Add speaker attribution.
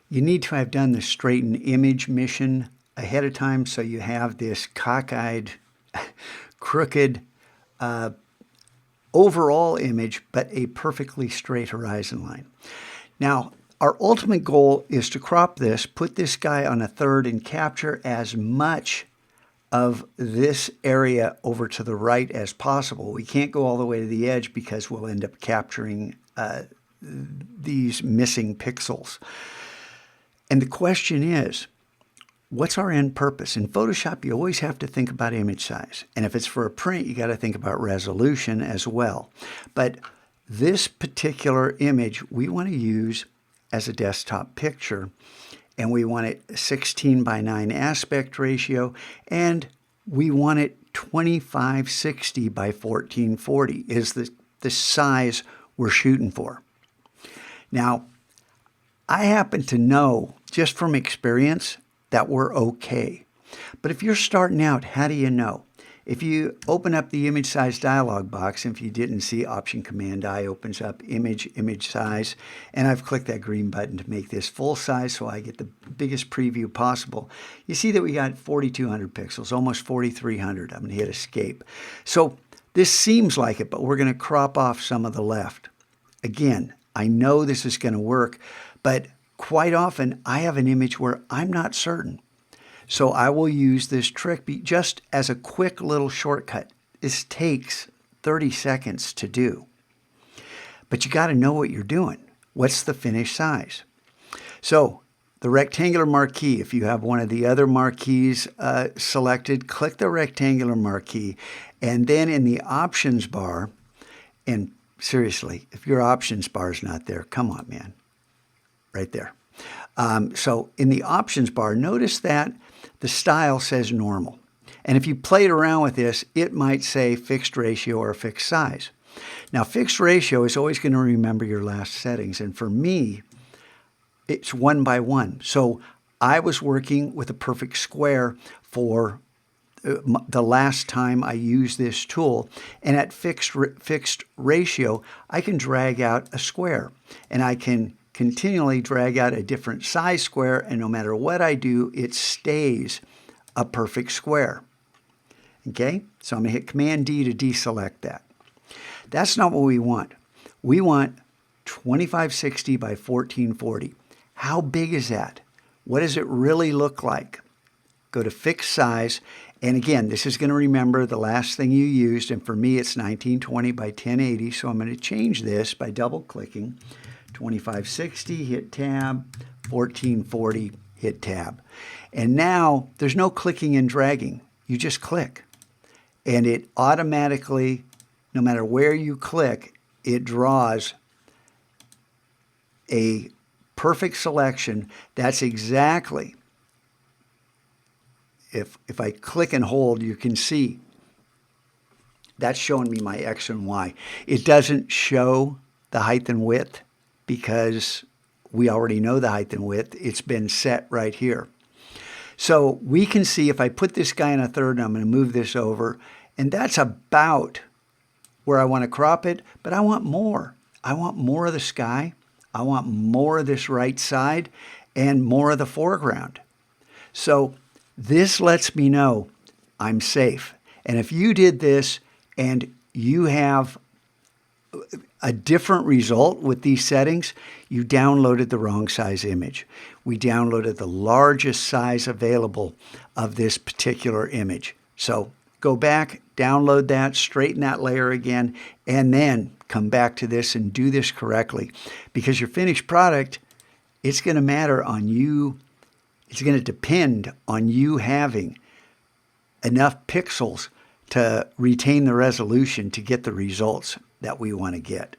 Speaker 1: You need to have done the straighten image mission ahead of time so you have this cockeyed, crooked overall image, but a perfectly straight horizon line. Now, our ultimate goal is to crop this, put this guy on a third, and capture as much of this area over to the right as possible. We can't go all the way to the edge because we'll end up capturing these missing pixels. And the question is, what's our end purpose? In Photoshop, you always have to think about image size. And if it's for a print, you got to think about resolution as well. But this particular image, we want to use as a desktop picture. And we want it 16:9 aspect ratio. And we want it 2560 by 1440 is the size we're shooting for. Now, I happen to know, just from experience, that we're okay. But if you're starting out, how do you know? If you open up the image size dialog box, if you didn't see, Option Command I opens up image size, and I've clicked that green button to make this full size so I get the biggest preview possible. You see that we got 4,200 pixels, almost 4,300. I'm going to hit escape. So this seems like it, but we're going to crop off some of the left. Again, I know this is going to work, but quite often I have an image where I'm not certain. So I will use this trick just as a quick little shortcut. This takes 30 seconds to do. But you got to know what you're doing. What's the finished size? So the rectangular marquee, if you have one of the other marquees selected, click the rectangular marquee. And then in the options bar, and seriously, if your options bar is not there, come on, man. Right there. So in the options bar, notice that the style says normal. And if you played around with this, it might say fixed ratio or fixed size. Now, fixed ratio is always going to remember your last settings. And for me, it's 1:1. So I was working with a perfect square for the last time I used this tool. And at fixed ratio, I can drag out a square. And I can continually drag out a different size square, and no matter what I do, it stays a perfect square. Okay, so I'm going to hit Command D to deselect that. That's not what we want. We want 2560 by 1440. How big is that? What does it really look like? Go to Fixed Size, and again, this is going to remember the last thing you used, and for me it's 1920 by 1080, so I'm going to change this by double-clicking. 2560, hit tab, 1440, hit tab. And now there's no clicking and dragging. You just click. And it automatically, no matter where you click, it draws a perfect selection. That's exactly, if I click and hold, you can see that's showing me my X and Y. It doesn't show the height and width, because we already know the height and width. It's been set right here. So we can see if I put this guy in a third, and I'm going to move this over, and that's about where I want to crop it, but I want more. I want more of the sky. I want more of this right side and more of the foreground. So this lets me know I'm safe. And if you did this and you have a different result with these settings, you downloaded the wrong size image. We downloaded the largest size available of this particular image. So go back, download that, straighten that layer again, and then come back to this and do this correctly. Because your finished product, it's going to matter on you. It's going to depend on you having enough pixels to retain the resolution to get the results that we want to get.